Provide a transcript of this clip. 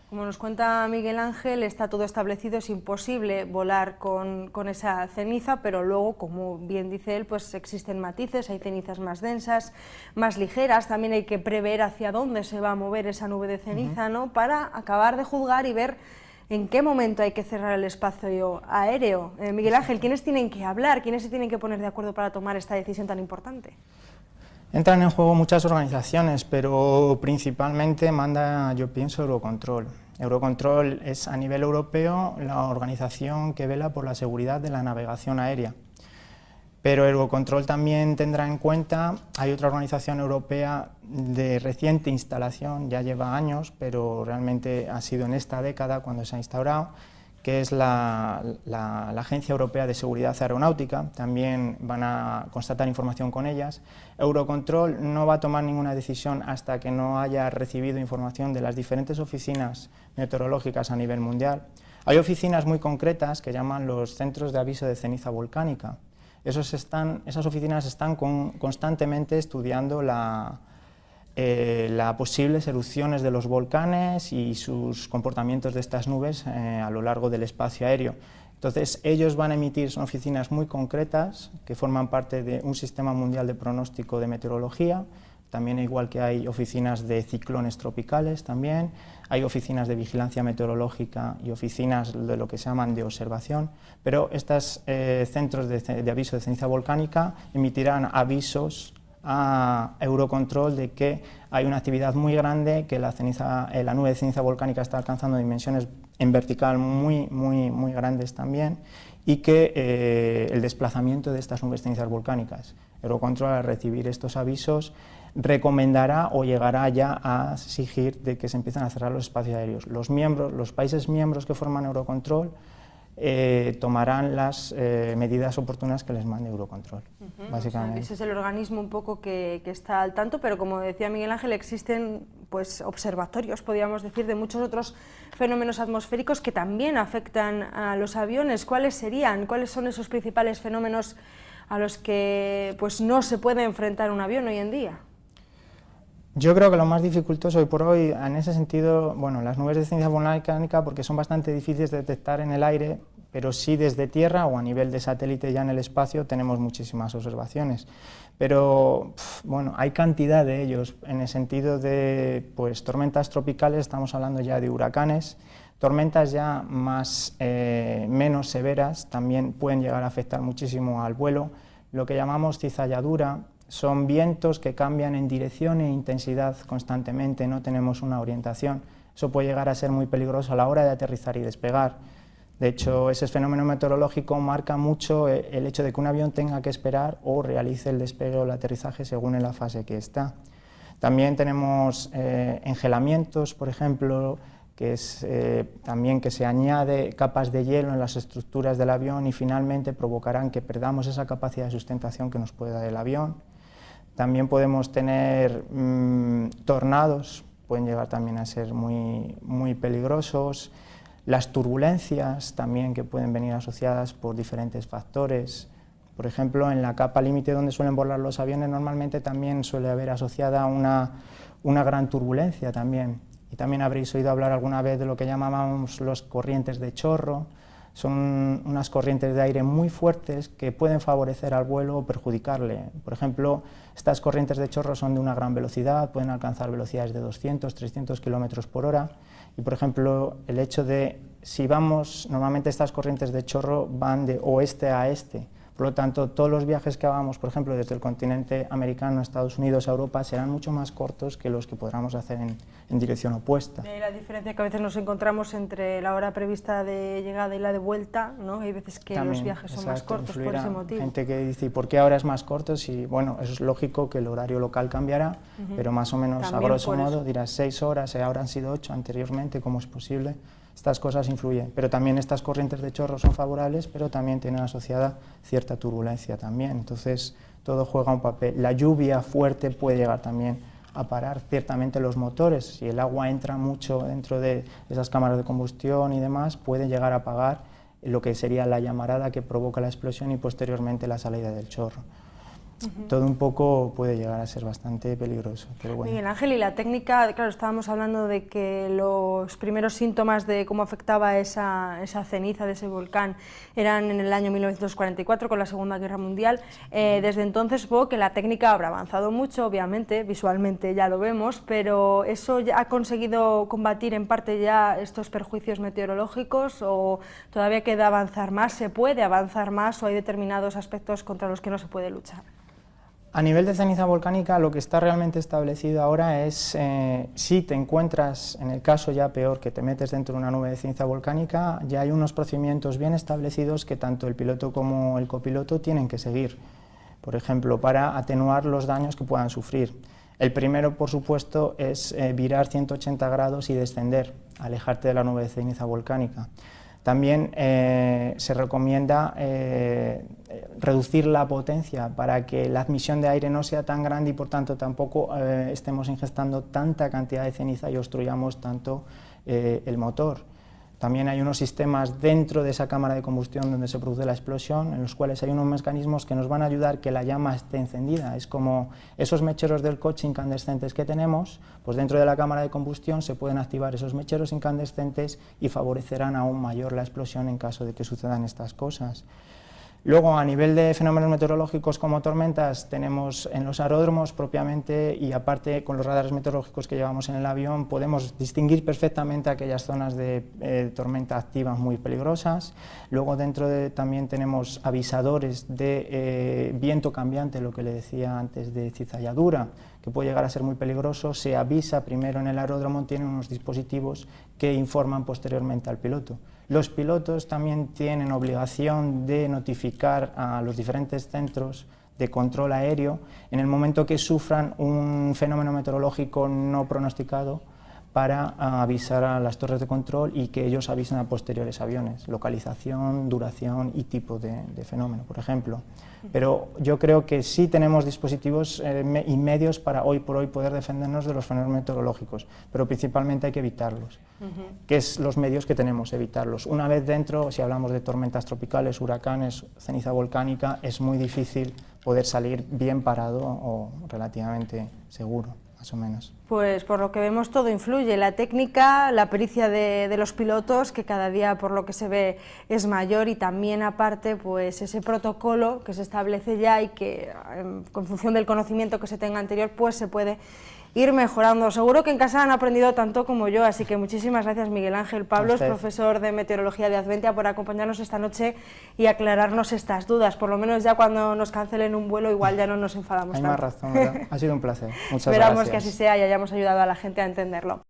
Como nos cuenta Miguel Ángel, está todo establecido, es imposible volar con esa ceniza, pero luego, como bien dice él, pues existen matices, hay cenizas más densas, más ligeras, también hay que prever hacia dónde se va a mover esa nube de ceniza, ¿no?, para acabar de juzgar y ver en qué momento hay que cerrar el espacio aéreo. Miguel Ángel, ¿quiénes tienen que hablar, quiénes se tienen que poner de acuerdo para tomar esta decisión tan importante? Entran en juego muchas organizaciones, pero principalmente manda, yo pienso, Eurocontrol. Eurocontrol es a nivel europeo la organización que vela por la seguridad de la navegación aérea. Pero Eurocontrol también tendrá en cuenta, hay otra organización europea de reciente instalación, ya lleva años, pero realmente ha sido en esta década cuando se ha instaurado, que es la Agencia Europea de Seguridad Aeronáutica. También van a constatar información con ellas. Eurocontrol no va a tomar ninguna decisión hasta que no haya recibido información de las diferentes oficinas meteorológicas a nivel mundial. Hay oficinas muy concretas que llaman los centros de aviso de ceniza volcánica. Esas oficinas están constantemente estudiando las posibles erupciones de los volcanes y sus comportamientos de estas nubes a lo largo del espacio aéreo. Entonces ellos van a emitir, son oficinas muy concretas que forman parte de un sistema mundial de pronóstico de meteorología. También, igual que hay oficinas de ciclones tropicales, también hay oficinas de vigilancia meteorológica y oficinas de lo que se llaman de observación, pero estos centros de aviso de ceniza volcánica emitirán avisos a Eurocontrol de que hay una actividad muy grande, que la nube de ceniza volcánica está alcanzando dimensiones en vertical muy grandes también, y que el desplazamiento de estas nubes de cenizas volcánicas. Eurocontrol, al recibir estos avisos, recomendará o llegará ya a exigir de que se empiecen a cerrar los espacios aéreos. Los países miembros que forman Eurocontrol tomarán las medidas oportunas que les mande Eurocontrol, básicamente. O sea, ese es el organismo un poco que está al tanto, pero como decía Miguel Ángel, existen pues observatorios, podríamos decir, de muchos otros fenómenos atmosféricos que también afectan a los aviones. ¿Cuáles serían? ¿Cuáles son esos principales fenómenos a los que pues no se puede enfrentar un avión hoy en día? Yo creo que lo más dificultoso hoy por hoy, en ese sentido, bueno, las nubes de ceniza volcánica, porque son bastante difíciles de detectar en el aire, pero sí desde tierra o a nivel de satélite ya en el espacio tenemos muchísimas observaciones. Pero, bueno, hay cantidad de ellos, en el sentido de, pues, tormentas tropicales, estamos hablando ya de huracanes, tormentas ya menos severas, también pueden llegar a afectar muchísimo al vuelo, lo que llamamos cizalladura. Son vientos que cambian en dirección e intensidad constantemente, no tenemos una orientación. Eso puede llegar a ser muy peligroso a la hora de aterrizar y despegar. De hecho, ese fenómeno meteorológico marca mucho el hecho de que un avión tenga que esperar o realice el despegue o el aterrizaje según en la fase que está. También tenemos engelamientos, por ejemplo, que es también que se añade capas de hielo en las estructuras del avión y finalmente provocarán que perdamos esa capacidad de sustentación que nos puede dar el avión. También podemos tener tornados, pueden llegar también a ser muy peligrosos. Las turbulencias también, que pueden venir asociadas por diferentes factores. Por ejemplo, en la capa límite donde suelen volar los aviones normalmente también suele haber asociada una gran turbulencia también. Y también habréis oído hablar alguna vez de lo que llamábamos los corrientes de chorro. Son unas corrientes de aire muy fuertes que pueden favorecer al vuelo o perjudicarle. Por ejemplo, estas corrientes de chorro son de una gran velocidad, pueden alcanzar velocidades de 200, 300 kilómetros por hora. Y, por ejemplo, el hecho de, normalmente estas corrientes de chorro van de oeste a este. Por lo tanto, todos los viajes que hagamos, por ejemplo, desde el continente americano, Estados Unidos a Europa, serán mucho más cortos que los que podamos hacer en dirección opuesta. De ahí la diferencia que a veces nos encontramos entre la hora prevista de llegada y la de vuelta, ¿no? Hay veces que también los viajes son más cortos por ese motivo. Gente que dice, ¿y por qué ahora es más corto? Si, bueno, eso es lógico que el horario local cambiará, pero más o menos también, a grosso modo, dirás 6 horas, ahora han sido 8 anteriormente, ¿cómo es posible? Estas cosas influyen, pero también estas corrientes de chorro son favorables, pero también tienen asociada cierta turbulencia también, entonces todo juega un papel. La lluvia fuerte puede llegar también a parar ciertamente los motores, si el agua entra mucho dentro de esas cámaras de combustión y demás, puede llegar a apagar lo que sería la llamarada que provoca la explosión y posteriormente la salida del chorro. todo un poco puede llegar a ser bastante peligroso. Pero bueno. Miguel Ángel, y la técnica, claro, estábamos hablando de que los primeros síntomas de cómo afectaba esa ceniza de ese volcán eran en el año 1944 con la Segunda Guerra Mundial. Desde entonces supongo que la técnica habrá avanzado mucho, obviamente, visualmente ya lo vemos, pero ¿eso ya ha conseguido combatir en parte ya estos perjuicios meteorológicos o todavía queda avanzar más? ¿Se puede avanzar más o hay determinados aspectos contra los que no se puede luchar? A nivel de ceniza volcánica, lo que está realmente establecido ahora es si te encuentras, en el caso ya peor, que te metes dentro de una nube de ceniza volcánica, ya hay unos procedimientos bien establecidos que tanto el piloto como el copiloto tienen que seguir, por ejemplo, para atenuar los daños que puedan sufrir. El primero, por supuesto, es virar 180 grados y descender, alejarte de la nube de ceniza volcánica. También se recomienda reducir la potencia para que la admisión de aire no sea tan grande y por tanto tampoco estemos ingestando tanta cantidad de ceniza y obstruyamos tanto el motor. También hay unos sistemas dentro de esa cámara de combustión donde se produce la explosión, en los cuales hay unos mecanismos que nos van a ayudar que la llama esté encendida. Es como esos mecheros del coche incandescentes que tenemos, pues dentro de la cámara de combustión se pueden activar esos mecheros incandescentes y favorecerán aún mayor la explosión en caso de que sucedan estas cosas. Luego, a nivel de fenómenos meteorológicos como tormentas, tenemos en los aeródromos propiamente y aparte con los radares meteorológicos que llevamos en el avión, podemos distinguir perfectamente aquellas zonas de tormenta activas muy peligrosas. Luego también tenemos avisadores de viento cambiante, lo que le decía antes de cizalladura, que puede llegar a ser muy peligroso. Se avisa primero en el aeródromo, tienen unos dispositivos que informan posteriormente al piloto. Los pilotos también tienen obligación de notificar a los diferentes centros de control aéreo en el momento que sufran un fenómeno meteorológico no pronosticado para avisar a las torres de control y que ellos avisen a posteriores aviones, localización, duración y tipo de fenómeno, por ejemplo. Pero yo creo que sí tenemos dispositivos y medios para hoy por hoy poder defendernos de los fenómenos meteorológicos, pero principalmente hay que evitarlos. ¿Qué es los medios que tenemos? Evitarlos. Una vez dentro, si hablamos de tormentas tropicales, huracanes, ceniza volcánica, es muy difícil poder salir bien parado o relativamente seguro, más o menos. Pues por lo que vemos todo influye, la técnica, la pericia de los pilotos, que cada día por lo que se ve es mayor, y también aparte pues ese protocolo que se establece ya y que en función del conocimiento que se tenga anterior pues se puede ir mejorando. Seguro que en casa han aprendido tanto como yo, así que muchísimas gracias Miguel Ángel Pablos, profesor de Meteorología de Adventia, por acompañarnos esta noche y aclararnos estas dudas. Por lo menos ya cuando nos cancelen un vuelo igual ya no nos enfadamos tanto. Hay más razón, ¿verdad? Ha sido un placer. Muchas Esperamos gracias. que así sea y hayamos ayudado a la gente a entenderlo.